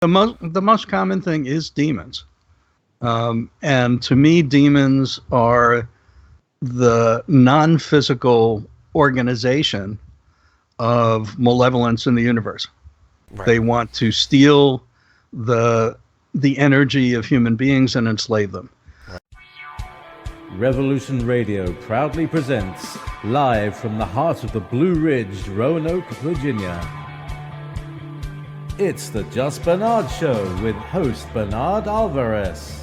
The most common thing is demons. And to me, demons are the non-physical organization of malevolence in the universe. Right. They want to steal the the energy of human beings and enslave them. Revolution Radio proudly presents, live from the heart of the Blue Ridge, Roanoke, Virginia. It's the Just Bernard Show with host Bernard Alvarez.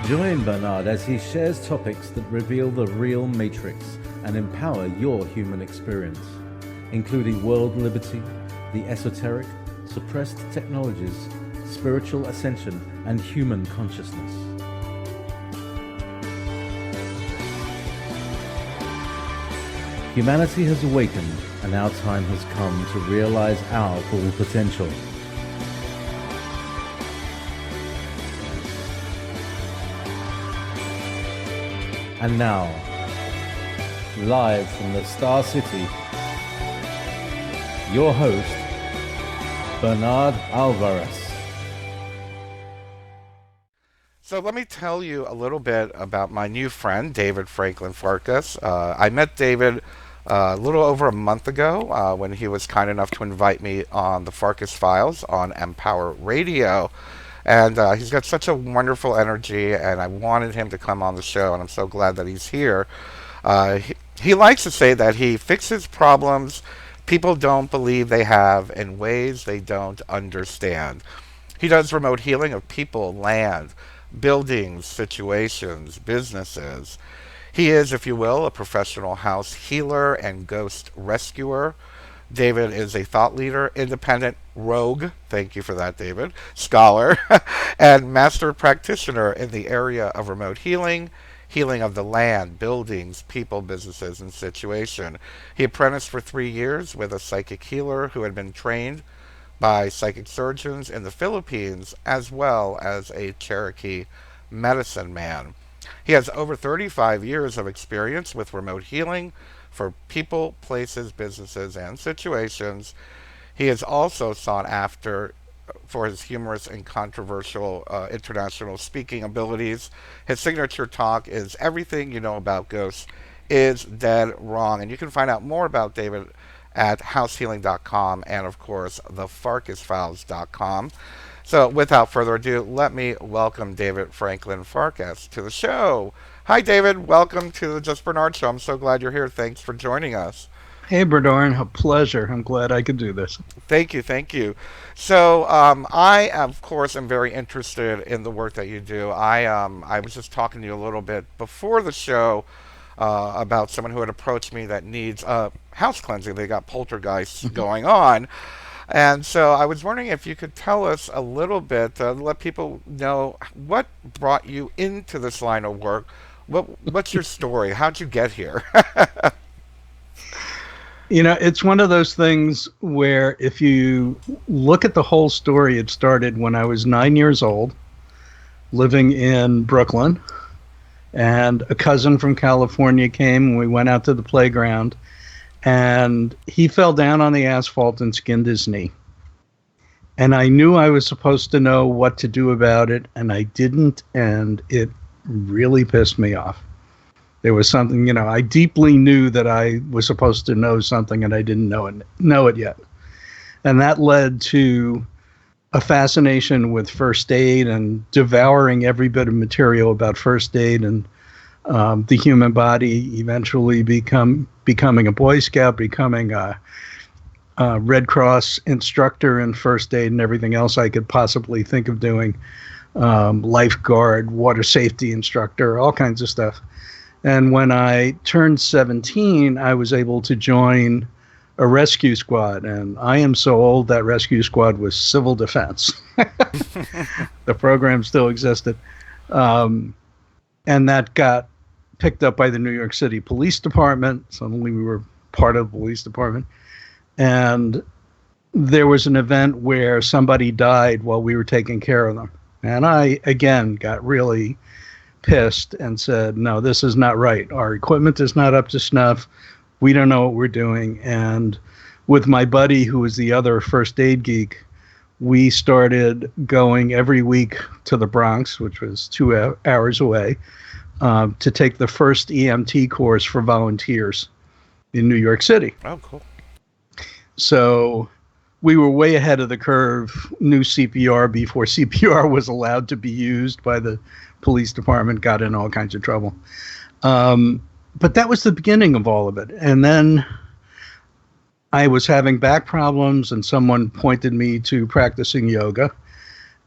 Join Bernard as he shares topics that reveal the real matrix and empower your human experience, including world liberty, the esoteric, suppressed technologies, spiritual ascension, and human consciousness. Humanity has awakened, and our time has come to realize our full potential. And now, live from the Star City, your host, Bernard Alvarez. So let me tell you a little bit about my new friend, David Franklin Farkas. I met David a little over a month ago when he was kind enough to invite me on the Farkas Files on Empower Radio. And he's got such a wonderful energy, and I wanted him to come on the show, and I'm so glad that he's here. He likes to say that he fixes problems people don't believe they have in ways they don't understand. He does remote healing of people, land, buildings, situations, businesses. He is, if you will, a professional house healer and ghost rescuer. David is a thought leader, independent rogue, thank you for that, David, scholar, and master practitioner in the area of remote healing, healing of the land, buildings, people, businesses, and situation. He apprenticed for 3 years with a psychic healer who had been trained by psychic surgeons in the Philippines, as well as a Cherokee medicine man. He has over 35 years of experience with remote healing for people, places, businesses, and situations. He is also sought after for his humorous and controversial international speaking abilities. His signature talk is "Everything You Know About Ghosts is Dead Wrong." And you can find out more about David at househealing.com and, of course, thefarkasfiles.com. So, without further ado, let me welcome David Franklin Farkas to the show. Hi, David. Welcome to the Just Bernard Show. I'm so glad you're here. Thanks for joining us. Hey, Bernard, a pleasure. I'm glad I could do this. Thank you, thank you. So, I, of course, am very interested in the work that you do. I was just talking to you a little bit before the show about someone who had approached me that needs house cleansing. They got poltergeists going on. And so I was wondering if you could tell us a little bit, let people know what brought you into this line of work. What's your story? How'd you get here? You know, it's one of those things where if you look at the whole story, it started when I was 9 years old, living in Brooklyn, and a cousin from California came, and we went out to the playground, and he fell down on the asphalt and skinned his knee. And I knew I was supposed to know what to do about it, and I didn't, and it really pissed me off. There was something, I deeply knew that I was supposed to know something, and I didn't know it yet. And that led to a fascination with first aid and devouring every bit of material about first aid and the human body, eventually becoming a Boy Scout, becoming a Red Cross instructor in first aid and everything else I could possibly think of doing, lifeguard, water safety instructor, all kinds of stuff. And when I turned 17, I was able to join a rescue squad. And I am so old, that rescue squad was civil defense. The program still existed. And that got picked up by the New York City Police Department. Suddenly we were part of the police department. And there was an event where somebody died while we were taking care of them. And I, again, got really pissed and said, no, this is not right. Our equipment is not up to snuff. We don't know what we're doing. And with my buddy, who was the other first aid geek, we started going every week to the Bronx, which was 2 hours away, to take the first EMT course for volunteers in New York City. Oh, cool. So we were way ahead of the curve, knew CPR before CPR was allowed to be used by the police department, got in all kinds of trouble. But that was the beginning of all of it. And then I was having back problems, and someone pointed me to practicing yoga.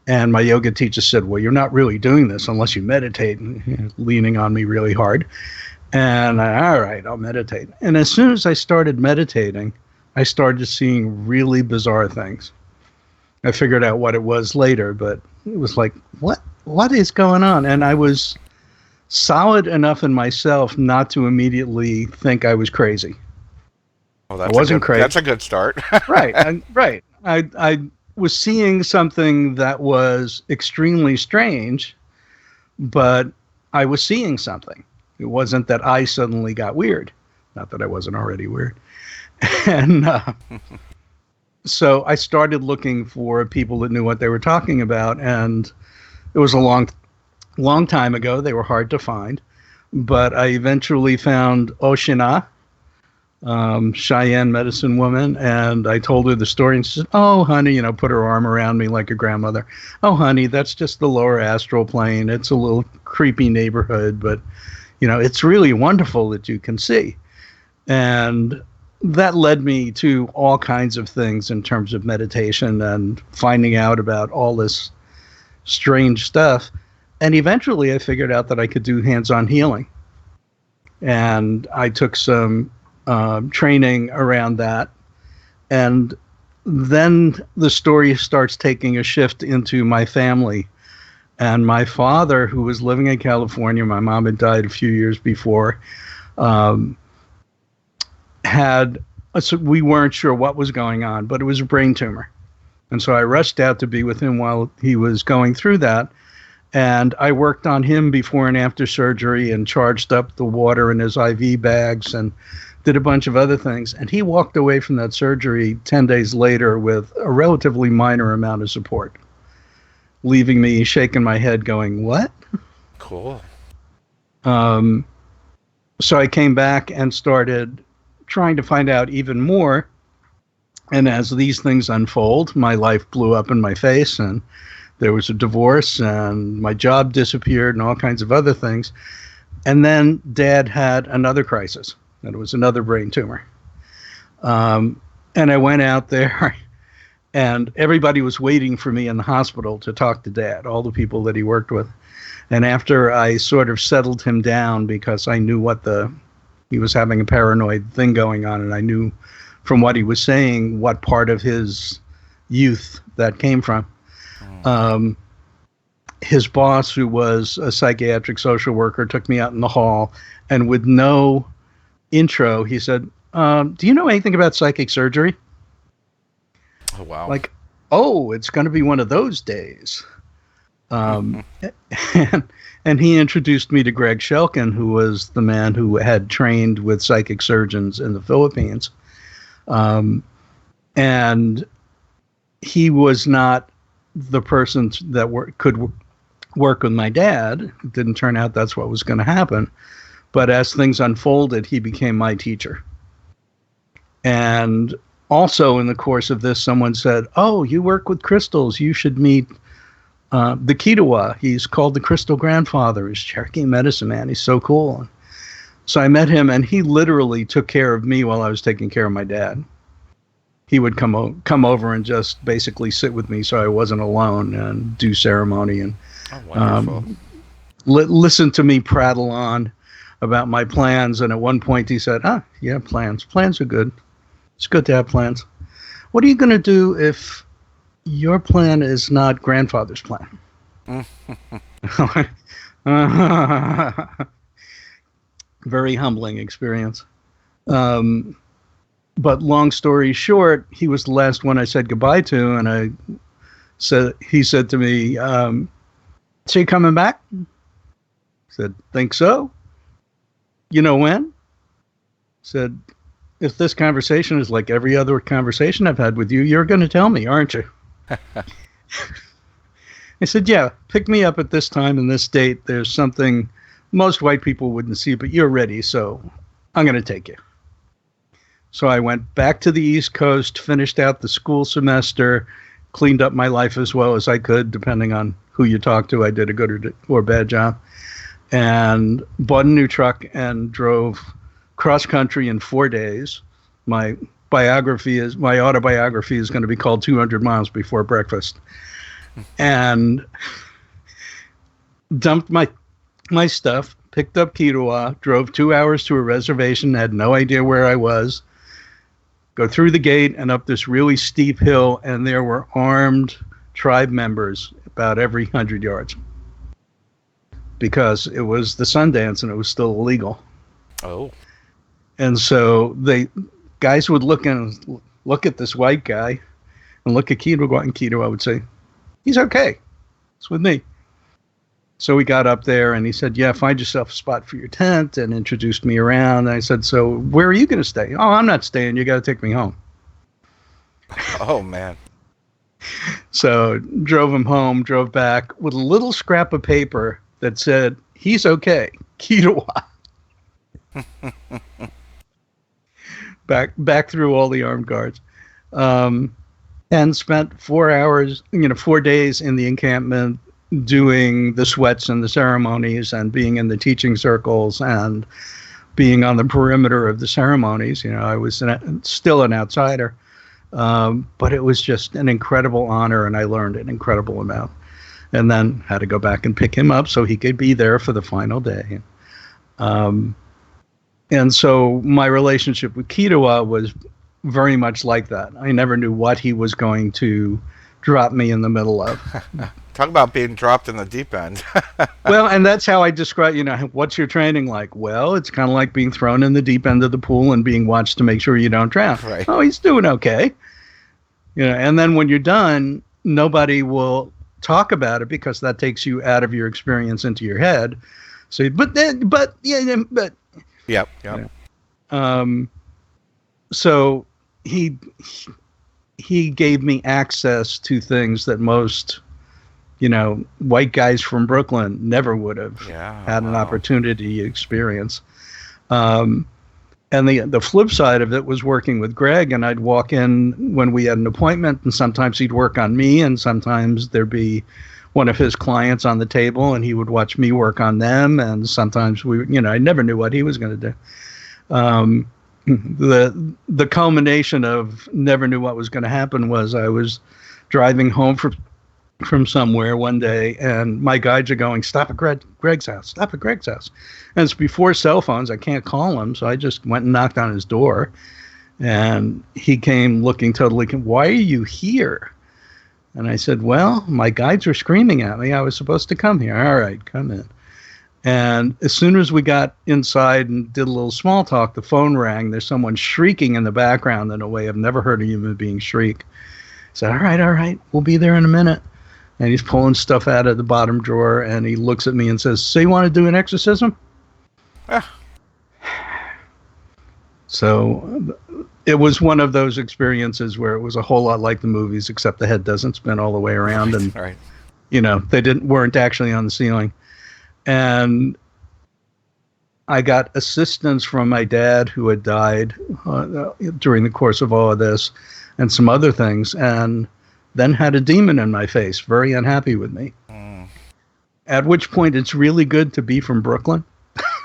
And my yoga teacher said, well, you're not really doing this unless you meditate, and, leaning on me really hard. And all right, I'll meditate. And as soon as I started meditating, I started seeing really bizarre things. I figured out what it was later, but it was like, what is going on? And I was solid enough in myself not to immediately think I was crazy. Well, I wasn't crazy. That's a good start. Right. Right. I was seeing something that was extremely strange, but I was seeing something. It wasn't that I suddenly got weird. Not that I wasn't already weird. And so I started looking for people that knew what they were talking about, and it was a long time ago. They were hard to find, but I eventually found Oshina, Cheyenne medicine woman, and I told her the story, and she said, oh, honey, put her arm around me like a grandmother. Oh, honey, that's just the lower astral plane. It's a little creepy neighborhood, but, it's really wonderful that you can see. And that led me to all kinds of things in terms of meditation and finding out about all this strange stuff. And eventually I figured out that I could do hands-on healing. And I took some training around that. And then the story starts taking a shift into my family. And my father, who was living in California, my mom had died a few years before, so we weren't sure what was going on, but it was a brain tumor. And so I rushed out to be with him while he was going through that. And I worked on him before and after surgery and charged up the water in his IV bags and did a bunch of other things. And he walked away from that surgery 10 days later with a relatively minor amount of support, leaving me shaking my head going, what? Cool. So I came back and started trying to find out even more. And as these things unfold, my life blew up in my face, and there was a divorce, and my job disappeared, and all kinds of other things. And then Dad had another crisis, and it was another brain tumor. And I went out there, and everybody was waiting for me in the hospital to talk to Dad, all the people that he worked with. And after I sort of settled him down, because I knew he was having a paranoid thing going on, and I knew from what he was saying what part of his youth that came from. His boss, who was a psychiatric social worker, took me out in the hall, and with no intro, he said, do you know anything about psychic surgery? Oh, wow. Like, oh, it's going to be one of those days. And he introduced me to Greg Shelkin, who was the man who had trained with psychic surgeons in the Philippines. And he was not the person that could work with my dad. It didn't turn out that's what was going to happen. But as things unfolded, he became my teacher. And also in the course of this, someone said, oh, you work with crystals. You should meet the Kitawa. He's called the Crystal Grandfather. He's Cherokee medicine man. He's so cool. So I met him, and he literally took care of me while I was taking care of my dad. He would come over and just basically sit with me so I wasn't alone, and do ceremony and listen to me prattle on about my plans. And at one point he said, yeah, plans. Plans are good. It's good to have plans. What are you going to do if your plan is not grandfather's plan? Very humbling experience. But long story short, he was the last one I said goodbye to, and he said to me, so you coming back? I said, think so. You know when? Said, if this conversation is like every other conversation I've had with you, you're going to tell me, aren't you? I said, yeah, pick me up at this time and this date. There's something most white people wouldn't see, but you're ready, so I'm going to take you. So I went back to the East Coast, finished out the school semester, cleaned up my life as well as I could, depending on who you talk to. I did a good or bad job, and bought a new truck and drove cross country in 4 days. My autobiography is going to be called 200 Miles Before Breakfast, and dumped my stuff, picked up Kitawa, drove 2 hours to a reservation, had no idea where I was. Go through the gate and up this really steep hill, and there were armed tribe members about every 100 yards because it was the Sundance and it was still illegal. Oh. And so guys would look at this white guy and look at Kitawa, and Kitawa would say, he's okay. It's with me. So we got up there, and he said, yeah, find yourself a spot for your tent, and introduced me around. And I said, so where are you going to stay? Oh, I'm not staying. You got to take me home. Oh, man. So drove him home, drove back with a little scrap of paper that said, he's okay. Kitawa. back through all the armed guards. And spent 4 hours, 4 days in the encampment, doing the sweats and the ceremonies and being in the teaching circles and being on the perimeter of the ceremonies. I was still an outsider, but it was just an incredible honor, and I learned an incredible amount. And then had to go back and pick him up so he could be there for the final day. And so my relationship with Kitawa was very much like that. I never knew what he was going to drop me in the middle of. Talk about being dropped in the deep end. Well, and that's how I describe, what's your training like? Well, it's kind of like being thrown in the deep end of the pool and being watched to make sure you don't drown. Right. Oh, he's doing okay. And then when you're done, nobody will talk about it because that takes you out of your experience into your head. So, Yep. So he gave me access to things that most, white guys from Brooklyn never would have had an opportunity to experience. And the flip side of it was working with Greg, and I'd walk in when we had an appointment, and sometimes he'd work on me, and sometimes there'd be one of his clients on the table, and he would watch me work on them, and sometimes I never knew what he was going to do. The culmination of never knew what was going to happen was I was driving home from somewhere one day, and my guides are going, stop at Greg's house, stop at Greg's house. And it's before cell phones. I can't call him, so I just went and knocked on his door, and he came looking totally, why are you here? And I said, well, my guides were screaming at me. I was supposed to come here. All right, come in. And as soon as we got inside and did a little small talk, the phone rang. There's someone shrieking in the background in a way I've never heard a human being shriek. I said, all right, we'll be there in a minute. And he's pulling stuff out of the bottom drawer, and he looks at me and says, so you want to do an exorcism? So it was one of those experiences where it was a whole lot like the movies, except the head doesn't spin all the way around, and right. They weren't actually on the ceiling. And I got assistance from my dad, who had died during the course of all of this, and some other things, and then had a demon in my face, very unhappy with me. At which point, it's really good to be from Brooklyn.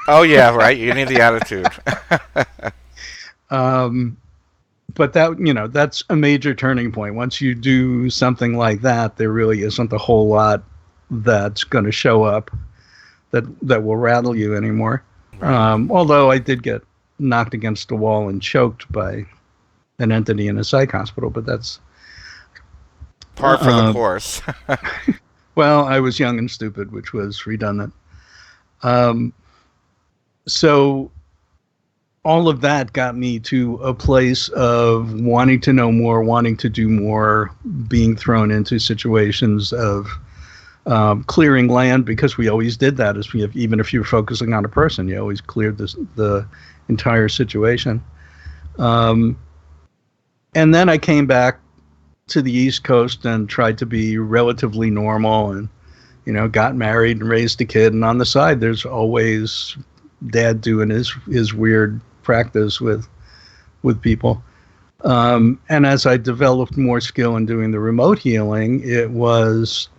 Oh, yeah, right. You need the attitude. But that's a major turning point. Once you do something like that, there really isn't a whole lot that's going to show up that will rattle you anymore. Right. Although I did get knocked against the wall and choked by an entity in a psych hospital, but that's par for the course. Well, I was young and stupid, which was redundant. So all of that got me to a place of wanting to know more, wanting to do more, being thrown into situations of clearing land, because we always did that. Even if you were focusing on a person, you always cleared the entire situation. And then I came back to the East Coast and tried to be relatively normal, and got married and raised a kid, and on the side there's always dad doing his weird practice with people. And as I developed more skill in doing the remote healing, it was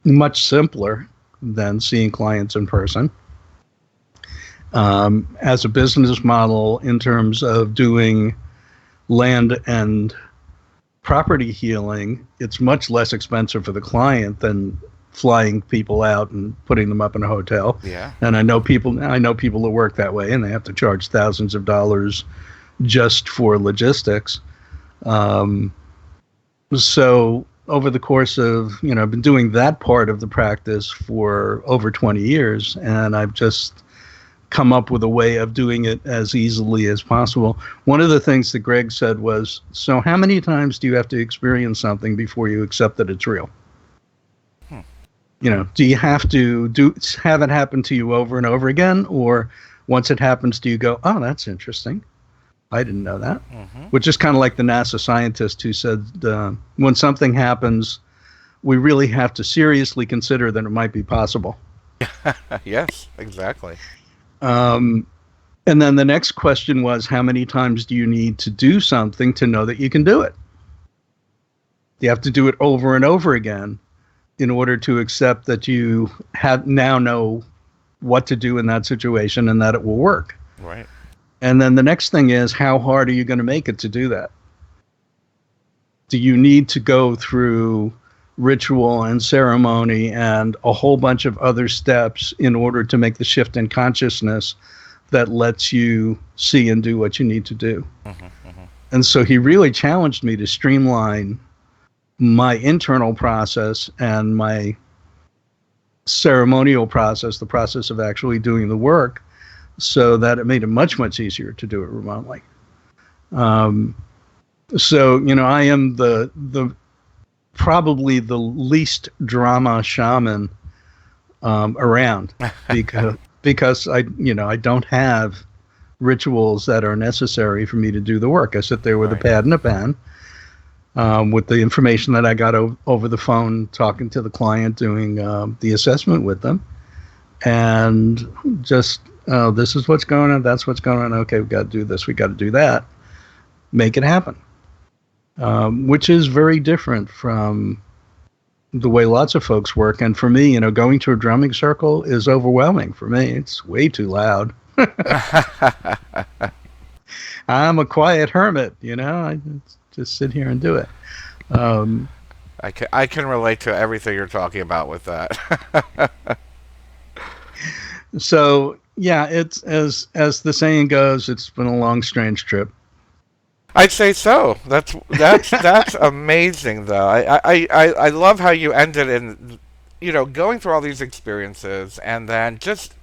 much simpler than seeing clients in person. As a business model, in terms of doing land and property healing, it's much less expensive for the client than flying people out and putting them up in a hotel. Yeah. And I know people that work that way, and they have to charge thousands of dollars just for logistics. So over the course of, I've been doing that part of the practice for over 20 years, and I've just come up with a way of doing it as easily as possible. One of the things that Greg said was, so how many times do you have to experience something before you accept that it's real? Do you have to have it happen to you over and over again? Or once it happens, do you go, oh, that's interesting, I didn't know that? Which is kind of like the NASA scientist who said, when something happens, we really have to seriously consider that it might be possible. Yes, exactly. And then the next question was, how many times do you need to do something to know that you can do it? You have to do it over and over again in order to accept that you now know what to do in that situation and that it will work. Right. And then the next thing is, how hard are you going to make it to do that? Do you need to go through ritual and ceremony and a whole bunch of other steps in order to make the shift in consciousness that lets you see and do what you need to do? And so he really challenged me to streamline my internal process and my ceremonial process, the process of actually doing the work, so that it made it much, much easier to do it remotely. So, I am the probably the least drama shaman around, because I don't have rituals that are necessary for me to do the work. I sit there with a pad and a pen, with the information that I got over the phone, talking to the client, doing the assessment with them, and just, this is what's going on, that's what's going on, okay, we've got to do this, we got to do that, make it happen. Which is very different from the way lots of folks work. And for me, going to a drumming circle is overwhelming for me. It's way too loud. I'm a quiet hermit, I just sit here and do it. I can relate to everything you're talking about with that. So yeah, it's as the saying goes, it's been a long, strange trip. I'd say so. That's amazing, though. I love how you ended in, going through all these experiences and then just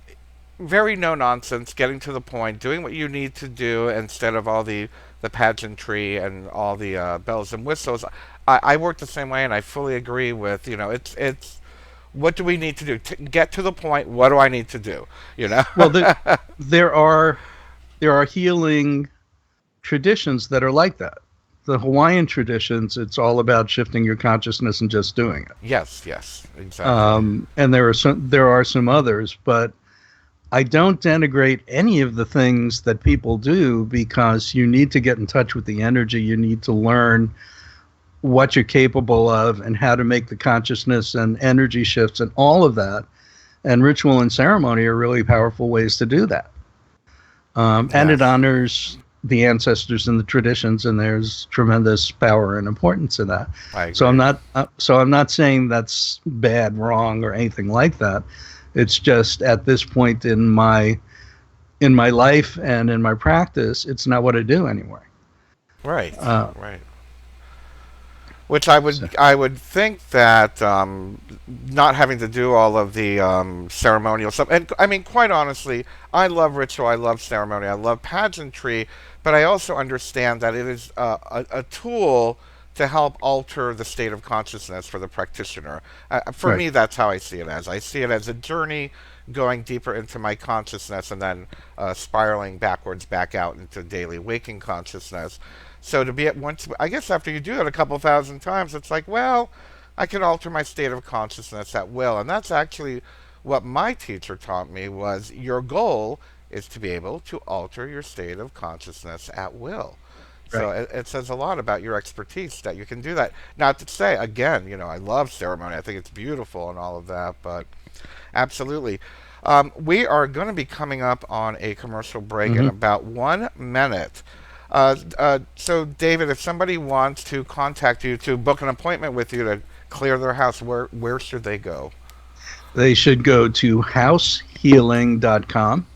very no nonsense, getting to the point, doing what you need to do instead of all the pageantry and all the bells and whistles. I work the same way, and I fully agree with, it's what do we need to do to get to the point? What do I need to do? Well, there are healing traditions that are like that. The Hawaiian traditions, it's all about shifting your consciousness and just doing it. Yes, exactly. And there are some others, but I don't denigrate any of the things that people do, because you need to get in touch with the energy. You need to learn what you're capable of and how to make the consciousness and energy shifts and all of that. And ritual and ceremony are really powerful ways to do that. And it honors the ancestors and the traditions, and there's tremendous power and importance in that. So I'm not saying that's bad, wrong, or anything like that. It's just at this point in my life and in my practice, it's not what I do anymore. Right. Which I would think that not having to do all of the ceremonial stuff, and I mean, quite honestly, I love ritual, I love ceremony, I love pageantry, but I also understand that it is a tool to help alter the state of consciousness for the practitioner. For me, that's how I see it as. I see it as a journey going deeper into my consciousness and then spiraling backwards back out into daily waking consciousness. So to be at once, I guess after you do it a couple thousand times, it's like, well, I can alter my state of consciousness at will. And that's actually what my teacher taught me was your goal is to be able to alter your state of consciousness at will. So Right. it says a lot about your expertise that you can do that. Not to say, again, I love ceremony. I think it's beautiful and all of that, but absolutely. We are going to be coming up on a commercial break in Hmm. about 1 minute. So, David, if somebody wants to contact you to book an appointment with you to clear their house, where should they go? They should go to househealing.com.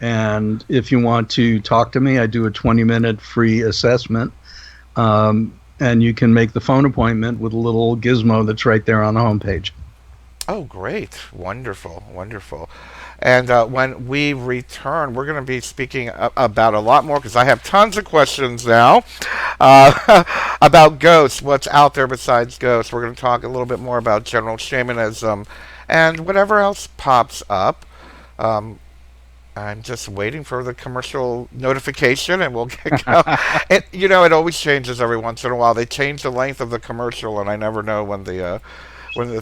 And if you want to talk to me, I do a 20-minute free assessment. And you can make the phone appointment with a little gizmo that's right there on the homepage. Oh, great. Wonderful. Wonderful. And when we return, we're going to be speaking about a lot more because I have tons of questions now about ghosts, what's out there besides ghosts. We're going to talk a little bit more about general shamanism and whatever else pops up. Um, I'm just waiting for the commercial notification and we'll get going. It always changes every once in a while. They change the length of the commercial and I never know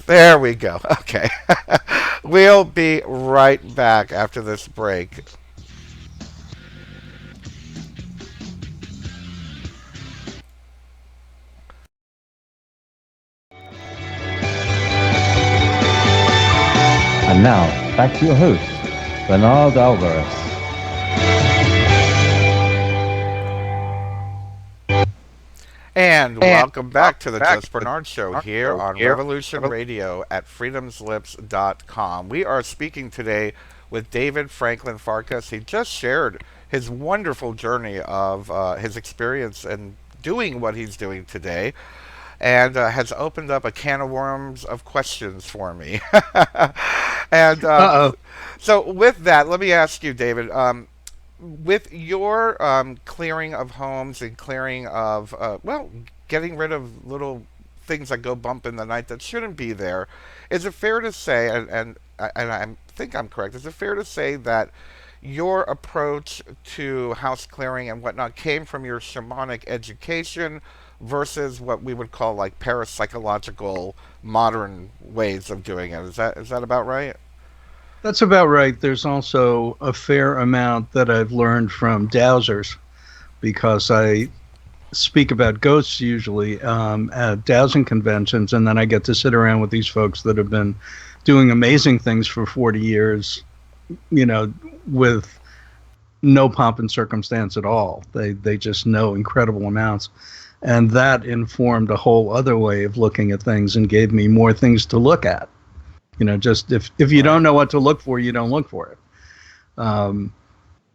there we go. Okay. We'll be right back after this break. And now, back to your host, Bernard Alvarez. And welcome back to the Just Bernard Show here on Revolution Radio at freedomslips.com. We are speaking today with David Franklin Farkas. He just shared his wonderful journey of his experience and doing what he's doing today and has opened up a can of worms of questions for me. and Uh-oh. so with that, let me ask you, David, with your clearing of homes and clearing of, getting rid of little things that go bump in the night that shouldn't be there, is it fair to say, and I think I'm correct, is it fair to say that your approach to house clearing and whatnot came from your shamanic education versus what we would call like parapsychological modern ways of doing it? Is that about right? That's about right. There's also a fair amount that I've learned from dowsers because I speak about ghosts usually at dowsing conventions, and then I get to sit around with these folks that have been doing amazing things for 40 years, with no pomp and circumstance at all. They just know incredible amounts. And that informed a whole other way of looking at things and gave me more things to look at. Just if you don't Right. know what to look for, you don't look for it. Um,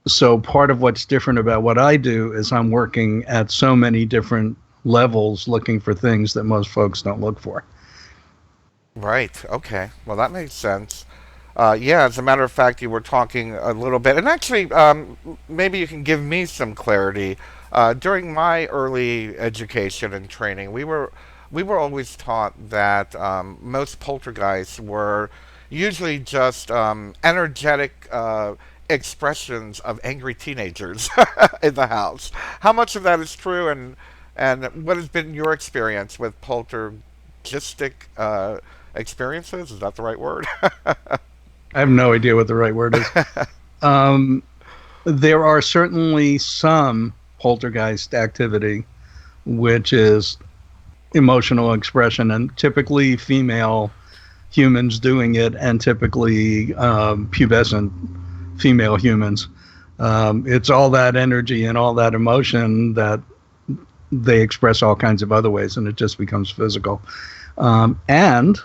so part of what's different about what I do is I'm working at so many different levels looking for things that most folks don't look for. Right. Okay. Well, that makes sense. Yeah, as a matter of fact, you were talking a little bit, and actually, maybe you can give me some clarity. During my early education and training, we were always taught that most poltergeists were usually just energetic expressions of angry teenagers in the house. How much of that is true, and what has been your experience with poltergeistic experiences? Is that the right word? I have no idea what the right word is. Um, there are certainly some poltergeist activity, which is emotional expression, and typically female humans doing it, and typically pubescent female humans. It's all that energy and all that emotion that they express all kinds of other ways, and it just becomes physical. And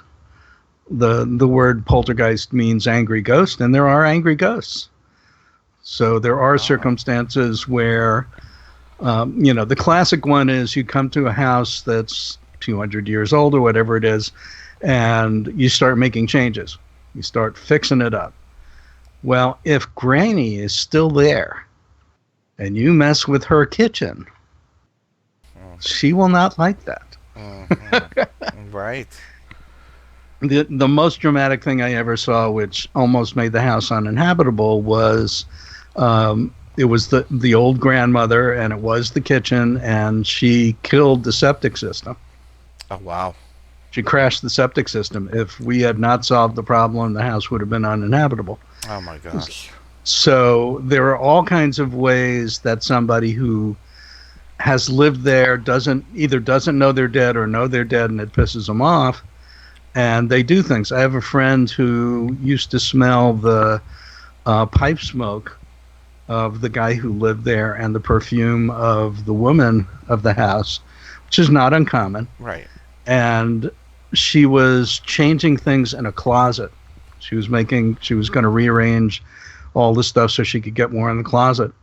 the word poltergeist means angry ghost, and there are angry ghosts. So there are Oh, circumstances where, the classic one is you come to a house that's 200 years old or whatever it is, and you start making changes. You start fixing it up. Well, if Granny is still there and you mess with her kitchen, she will not like that. right. The most dramatic thing I ever saw, which almost made the house uninhabitable, was it was the old grandmother, and it was the kitchen, and she killed the septic system. Oh, wow. She crashed the septic system. If we had not solved the problem, the house would have been uninhabitable. Oh, my gosh. So there are all kinds of ways that somebody who has lived there doesn't know they're dead or know they're dead, and it pisses them off, and they do things. I have a friend who used to smell the pipe smoke of the guy who lived there and the perfume of the woman of the house, which is not uncommon. Right. And she was changing things in a closet. She was going to rearrange all the stuff so she could get more in the closet.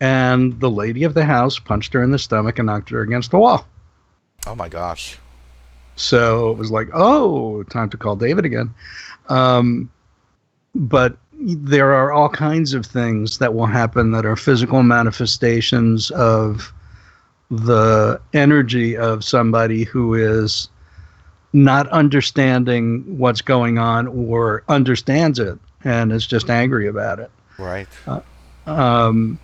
And the lady of the house punched her in the stomach and knocked her against the wall. Oh, my gosh. So it was like, oh, time to call David again. But there are all kinds of things that will happen that are physical manifestations of the energy of somebody who is not understanding what's going on or understands it and is just angry about it. Right. And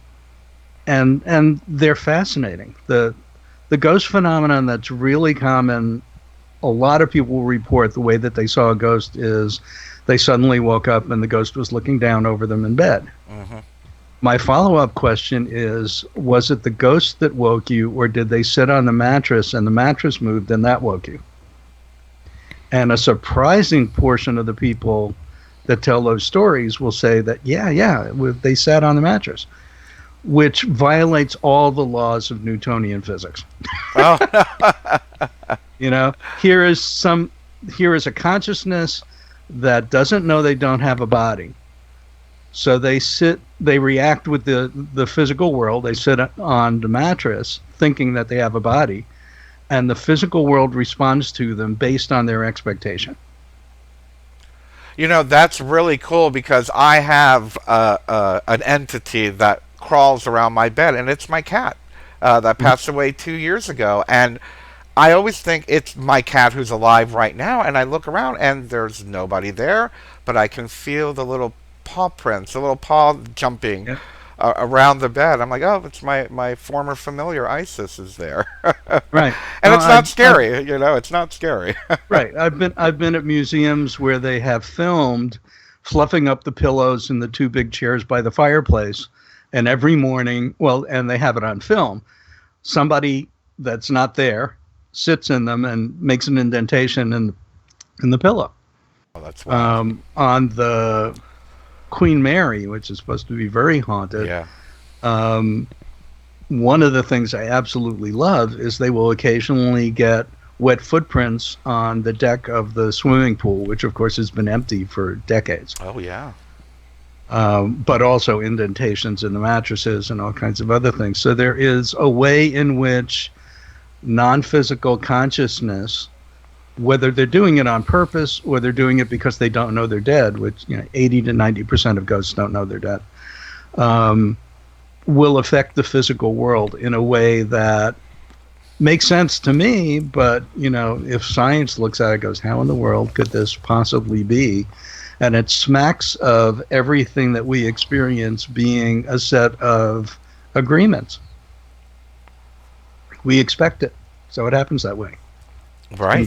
they're fascinating. The ghost phenomenon that's really common, a lot of people report the way that they saw a ghost is they suddenly woke up and the ghost was looking down over them in bed. Mm-hmm. My follow-up question is, was it the ghost that woke you, or did they sit on the mattress and the mattress moved and that woke you? And a surprising portion of the people that tell those stories will say that, they sat on the mattress, which violates all the laws of Newtonian physics. Oh. Here is a consciousness that doesn't know they don't have a body. So they react with the physical world. They sit on the mattress thinking that they have a body, and the physical world responds to them based on their expectation. That's really cool because I have an entity that crawls around my bed, and it's my cat that passed away 2 years ago. And I always think it's my cat who's alive right now, and I look around and there's nobody there, but I can feel the little paw prints, the little paw jumping around the bed. I'm like, oh, it's my former familiar Isis is there. Right. And it's not scary, it's not scary. Right. I've been at museums where they have filmed fluffing up the pillows in the two big chairs by the fireplace, and every morning, and they have it on film, somebody that's not there sits in them and makes an indentation in the pillow. Oh, that's wild. On the Queen Mary, which is supposed to be very haunted. Yeah. One of the things I absolutely love is they will occasionally get wet footprints on the deck of the swimming pool, which of course has been empty for decades. Oh, yeah. But also indentations in the mattresses and all kinds of other things. So there is a way in which non-physical consciousness, whether they're doing it on purpose or they're doing it because they don't know they're dead, which 80 to 90% of ghosts don't know they're dead, will affect the physical world in a way that makes sense to me. But if science looks at it, goes, how in the world could this possibly be? And it smacks of everything that we experience being a set of agreements. We expect it, so it happens that way. Right.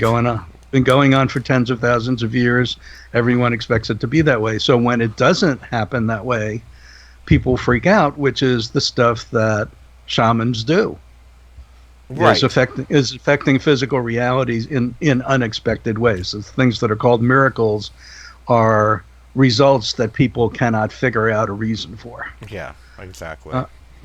Been going on for tens of thousands of years. Everyone expects it to be that way. So when it doesn't happen that way, people freak out, which is the stuff that shamans do. Right. Is affecting physical realities in unexpected ways. So things that are called miracles are results that people cannot figure out a reason for. Yeah, exactly.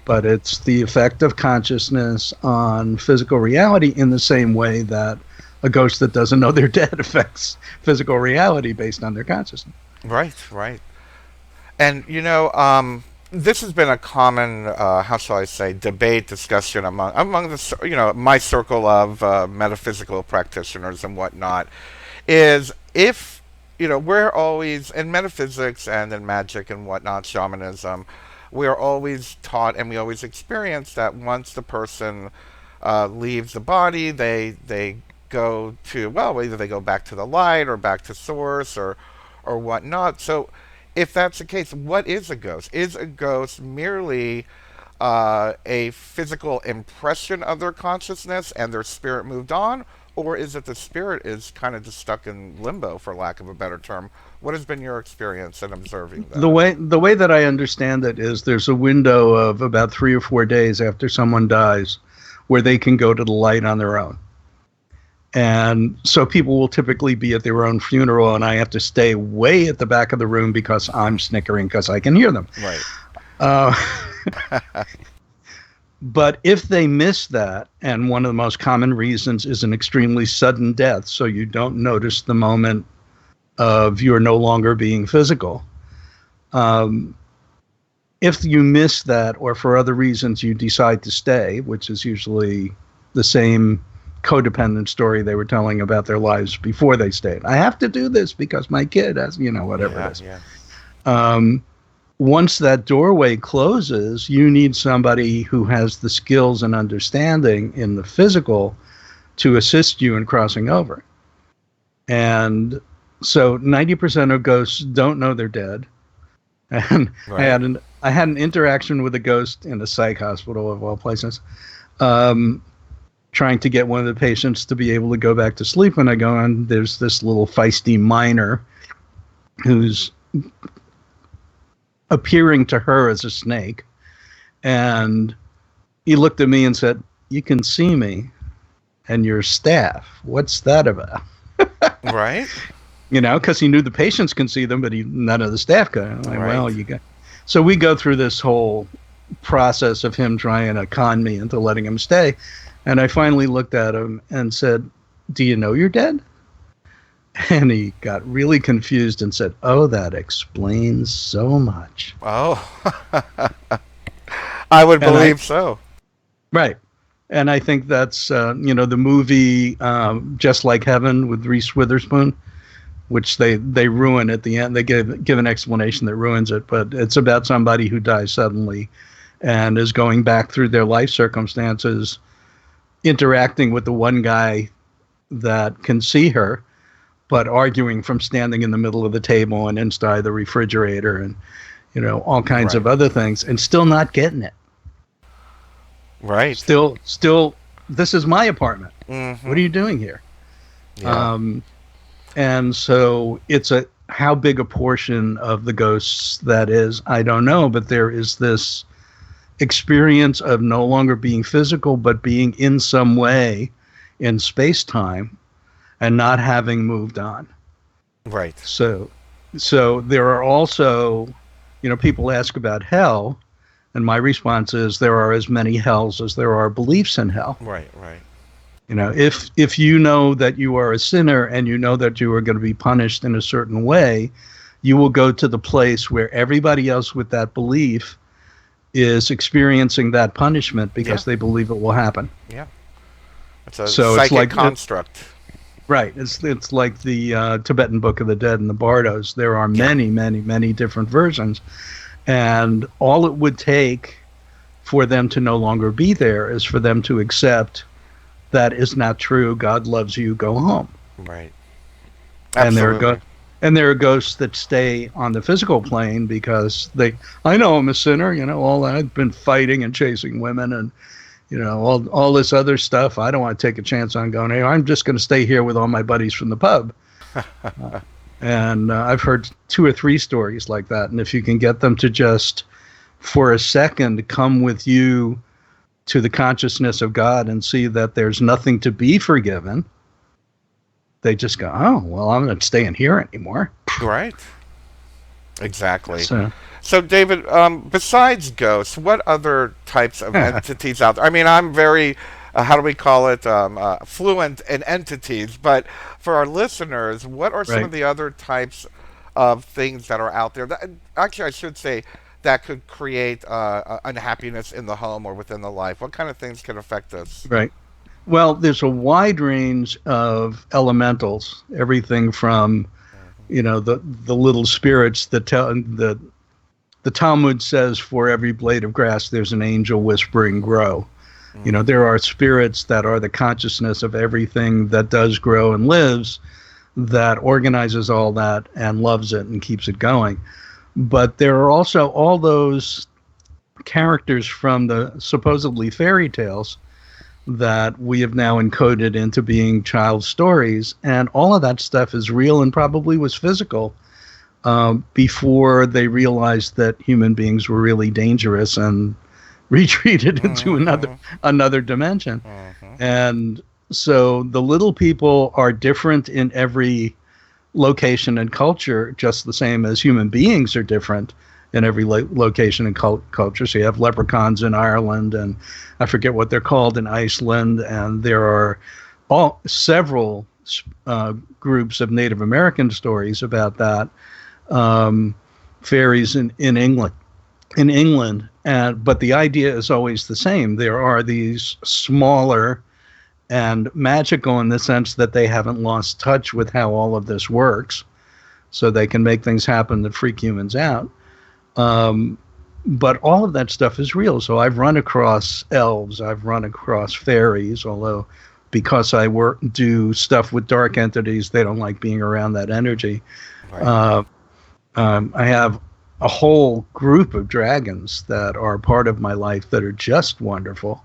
But it's the effect of consciousness on physical reality in the same way that a ghost that doesn't know they're dead affects physical reality based on their consciousness. Right. And, this has been a common, how shall I say, debate, discussion among the, my circle of metaphysical practitioners and whatnot, is if, we're always, in metaphysics and in magic and whatnot, shamanism, we are always taught and we always experience that once the person leaves the body, they go to, either they go back to the light or back to source or whatnot. So if that's the case, what is a ghost? Is a ghost merely a physical impression of their consciousness and their spirit moved on? Or is it the spirit is kind of just stuck in limbo, for lack of a better term? What has been your experience in observing that? The way that I understand it is there's a window of about 3 or 4 days after someone dies where they can go to the light on their own. And so people will typically be at their own funeral, and I have to stay way at the back of the room because I'm snickering because I can hear them. Right. But if they miss that, and one of the most common reasons is an extremely sudden death, so you don't notice the moment of you're no longer being physical. If you miss that, or for other reasons you decide to stay, which is usually the same codependent story they were telling about their lives before they stayed. I have to do this because my kid has, whatever it is. Yeah. Once that doorway closes, you need somebody who has the skills and understanding in the physical to assist you in crossing over. And so 90% of ghosts don't know they're dead. And right. I had an interaction with a ghost in a psych hospital of all places, trying to get one of the patients to be able to go back to sleep. And I go on, there's this little feisty miner who's appearing to her as a snake. And he looked at me and said, "You can see me and your staff. What's that about?" Right. Because he knew the patients can see them, but none of the staff could. I'm like, right. Well, you got. So we go through this whole process of him trying to con me into letting him stay. And I finally looked at him and said, "Do you know you're dead?" And he got really confused and said, "Oh, that explains so much." Oh, I would believe so. Right. And I think that's, the movie Just Like Heaven with Reese Witherspoon, which they ruin at the end. They give an explanation that ruins it, but it's about somebody who dies suddenly and is going back through their life circumstances, interacting with the one guy that can see her, but arguing from standing in the middle of the table and inside the refrigerator and, all kinds of other things, and still not getting it. Right. Still, this is my apartment. Mm-hmm. What are you doing here? Yeah. And so it's how big a portion of the ghosts that is, I don't know, but there is this experience of no longer being physical, but being in some way in space-time and not having moved on. Right. So there are also, people ask about hell, and my response is there are as many hells as there are beliefs in hell. Right, right. If you know that you are a sinner and you know that you are going to be punished in a certain way, you will go to the place where everybody else with that belief is experiencing that punishment because they believe it will happen. Yeah. It's a psychic construct. Right. It's like the Tibetan Book of the Dead and the Bardos. There are many, many, many different versions. And all it would take for them to no longer be there is for them to accept that is not true. God loves you. Go home. Right. Absolutely. And there are ghosts that stay on the physical plane because I know I'm a sinner. All I've been fighting and chasing women and, all this other stuff. I don't want to take a chance on going here. I'm just going to stay here with all my buddies from the pub. And I've heard 2 or 3 stories like that. And if you can get them to just, for a second, come with you to the consciousness of God and see that there's nothing to be forgiven, they just go, "Oh, well, I'm not staying here anymore." Right. Exactly. So David, besides ghosts, what other types of entities out there? I mean, I'm very, how do we call it, fluent in entities, but for our listeners, what are some of the other types of things that are out there? Actually, I should say that could create unhappiness in the home or within the life. What kind of things can affect us? Right. Well, there's a wide range of elementals, everything from, the little spirits that the Talmud says for every blade of grass, there's an angel whispering, "Grow." Mm-hmm. There are spirits that are the consciousness of everything that does grow and lives, that organizes all that and loves it and keeps it going. But there are also all those characters from the supposedly fairy tales that we have now encoded into being child stories, and all of that stuff is real and probably was physical before they realized that human beings were really dangerous and retreated into another dimension. And so the little people are different in every location and culture, just the same as human beings are different in every location and culture. So you have leprechauns in Ireland, and I forget what they're called in Iceland, and there are several groups of Native American stories about that. Fairies in England, but the idea is always the same. There are these smaller and magical in the sense that they haven't lost touch with how all of this works, so they can make things happen that freak humans out. But all of that stuff is real. So I've run across elves, I've run across fairies, although because I do stuff with dark entities, they don't like being around that energy. Right. I have a whole group of dragons that are part of my life that are just wonderful,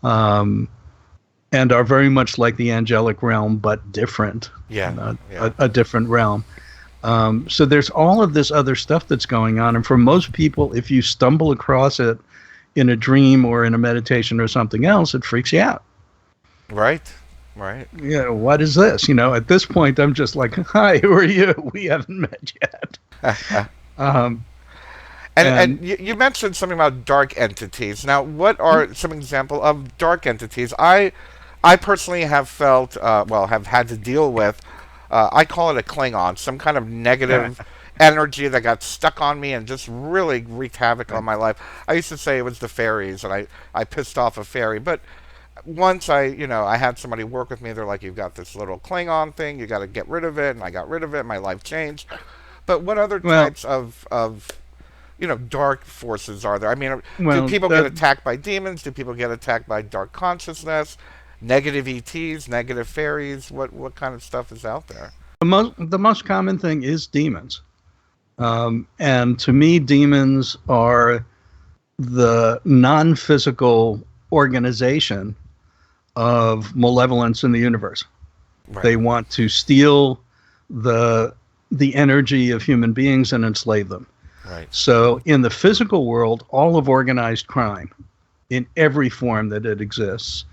and are very much like the angelic realm, but different. A different realm. So there's all of this other stuff that's going on. And for most people, if you stumble across it in a dream or in a meditation or something else, it freaks you out. Right. Yeah, what is this? At this point, I'm just like, hi, who are you? We haven't met yet. And you mentioned something about dark entities. Now, what are some example of dark entities? I personally have felt, have had to deal with, I call it a Klingon, some kind of negative energy that got stuck on me and just really wreaked havoc on my life. I used to say it was the fairies, and I pissed off a fairy. But once I had somebody work with me, they're like, you've got this little Klingon thing, you got to get rid of it, and I got rid of it, my life changed. But what other types of dark forces are there? I mean, do people get attacked by demons? Do people get attacked by dark consciousness? Negative ETs, negative fairies? What kind of stuff is out there? The most common thing is demons. And to me, demons are the non-physical organization of malevolence in the universe. Right. They want to steal the energy of human beings and enslave them. Right. So in the physical world, all of organized crime, in every form that it exists,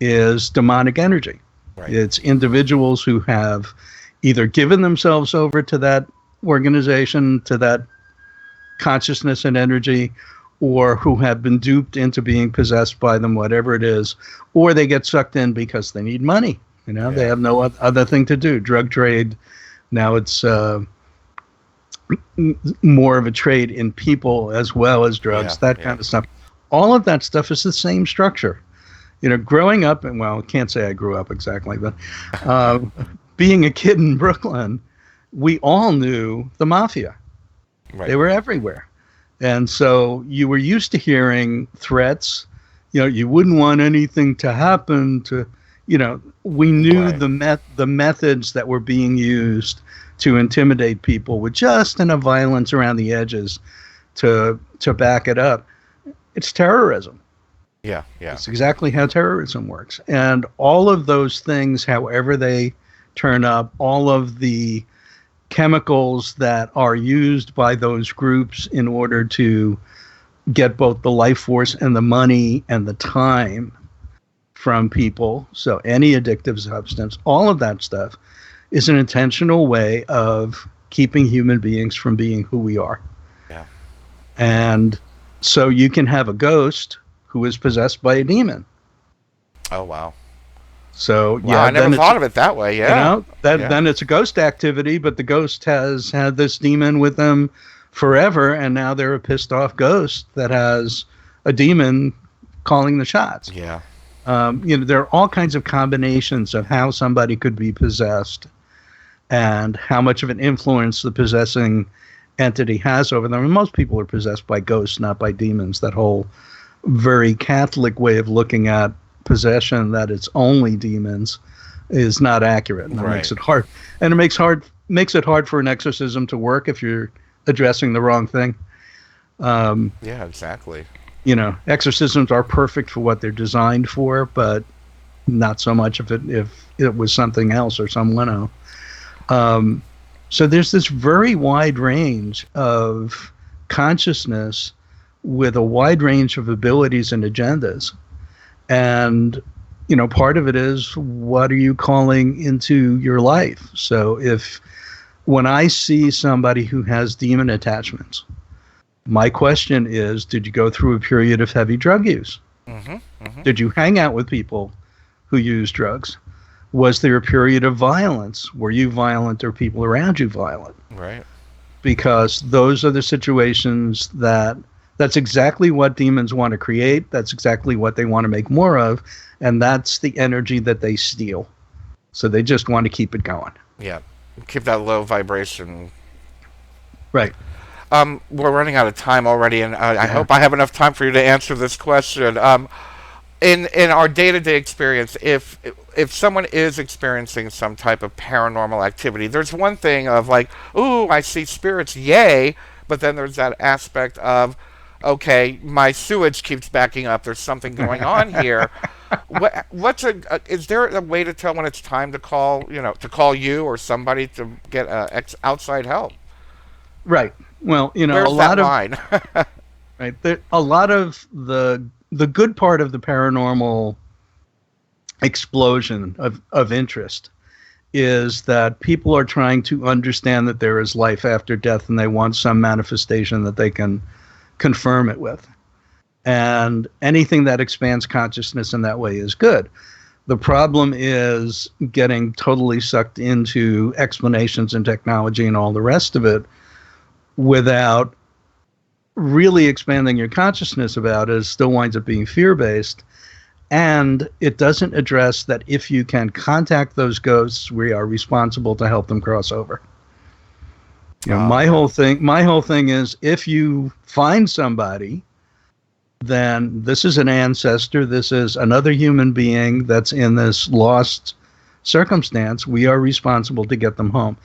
is demonic energy. Right. It's individuals who have either given themselves over to that organization, to that consciousness and energy, or who have been duped into being possessed by them, whatever it is, or they get sucked in because they need money. They have no other thing to do. Drug trade, now it's more of a trade in people as well as drugs, that kind of stuff. All of that stuff is the same structure. Growing up, and I can't say I grew up exactly, but being a kid in Brooklyn, we all knew the mafia. Right. They were everywhere. And so you were used to hearing threats. You wouldn't want anything to happen to, we knew the methods that were being used to intimidate people with just enough violence around the edges to back it up. It's terrorism. Yeah. It's exactly how terrorism works. And all of those things, however they turn up, all of the chemicals that are used by those groups in order to get both the life force and the money and the time from people, so any addictive substance, all of that stuff is an intentional way of keeping human beings from being who we are. Yeah. And so you can have a ghost who is possessed by a demon. Oh, wow. So I never thought of it that way. Yeah. Then it's a ghost activity, but the ghost has had this demon with them forever, and now they're a pissed off ghost that has a demon calling the shots. Yeah. There are all kinds of combinations of how somebody could be possessed and how much of an influence the possessing entity has over them. And most people are possessed by ghosts, not by demons. That whole very Catholic way of looking at possession, that it's only demons, is not accurate. And that makes it hard. And it makes it hard for an exorcism to work if you're addressing the wrong thing. Yeah, exactly. Exorcisms are perfect for what they're designed for, but not so much if it was something else or someone else. So there's this very wide range of consciousness with a wide range of abilities and agendas. And, part of it is, what are you calling into your life? So when I see somebody who has demon attachments, my question is, did you go through a period of heavy drug use? Did you hang out with people who use drugs? Was there a period of violence? Were you violent or people around you violent? Right. Because those are the situations that's exactly what demons want to create. That's exactly what they want to make more of. And that's the energy that they steal. So they just want to keep it going. Yeah. Keep that low vibration. Right. We're running out of time already, and I hope I have enough time for you to answer this question. In our day-to-day experience, if someone is experiencing some type of paranormal activity, there's one thing of like, ooh, I see spirits, yay, but then there's that aspect of, okay, my sewage keeps backing up. There's something going on here. Is there a way to tell when it's time to call you or somebody to get outside help? Right. Well, Where's a lot that of line? right. A lot of the good part of the paranormal explosion of interest is that people are trying to understand that there is life after death, and they want some manifestation that they can confirm it with. And anything that expands consciousness in that way is good. The problem is getting totally sucked into explanations and technology and all the rest of it without really expanding your consciousness about it. It still winds up being fear-based. And it doesn't address that if you can contact those ghosts, we are responsible to help them cross over. My whole thing is, if you find somebody, then this is an ancestor, this is another human being that's in this lost circumstance. We are responsible to get them home.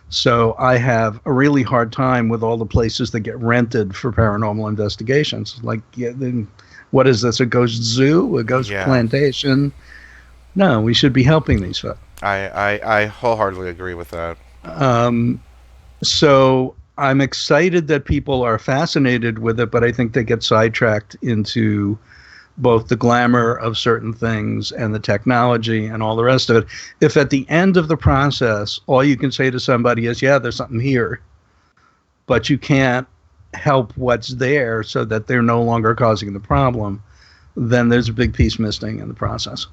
So I have a really hard time with all the places that get rented for paranormal investigations. Like, what is this, a ghost zoo, a ghost plantation? No, we should be helping these folks. I wholeheartedly agree with that. So I'm excited that people are fascinated with it, but I think they get sidetracked into both the glamour of certain things and the technology and all the rest of it. If at the end of the process, all you can say to somebody is, yeah, there's something here, but you can't help what's there so that they're no longer causing the problem, then there's a big piece missing in the process.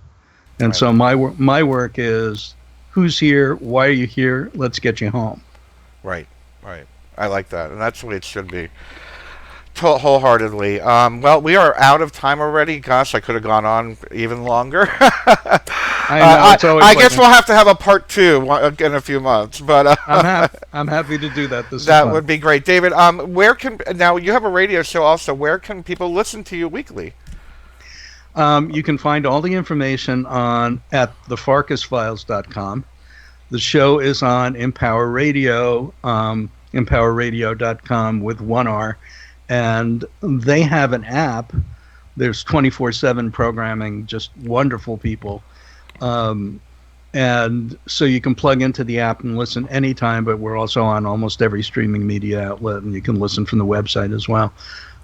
And so my work is, who's here? Why are you here? Let's get you home. Right. I like that, and that's the way it should be. Wholeheartedly. Well, we are out of time already. Gosh, I could have gone on even longer. I guess we'll have to have a part 2 in a few months. But I'm happy to do that. That would be great, David. Now you have a radio show also. Where can people listen to you weekly? You can find all the information at thefarkasfiles.com. The show is on Empower Radio, empowerradio.com with 1 R. And they have an app. There's 24/7 programming, just wonderful people. And so you can plug into the app and listen anytime, but we're also on almost every streaming media outlet, and you can listen from the website as well.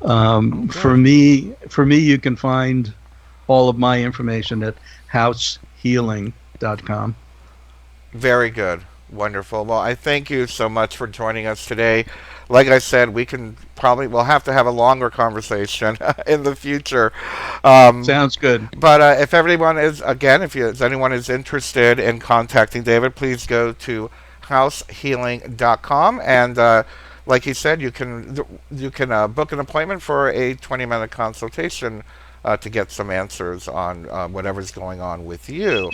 For me, you can find all of my information at househealing.com. Very good. Wonderful. Well, I thank you so much for joining us today. Like I said, we'll have to have a longer conversation in the future. Sounds good. But if anyone is interested in contacting David, please go to househealing.com, and like he said, you can book an appointment for a 20-minute consultation to get some answers on whatever's going on with you.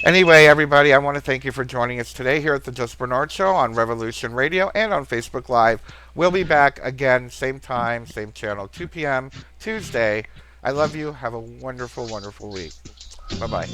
Anyway, everybody, I want to thank you for joining us today here at the Just Bernard Show on Revolution Radio and on Facebook Live. We'll be back again, same time, same channel, 2 p.m. Tuesday. I love you. Have a wonderful, wonderful week. Bye-bye.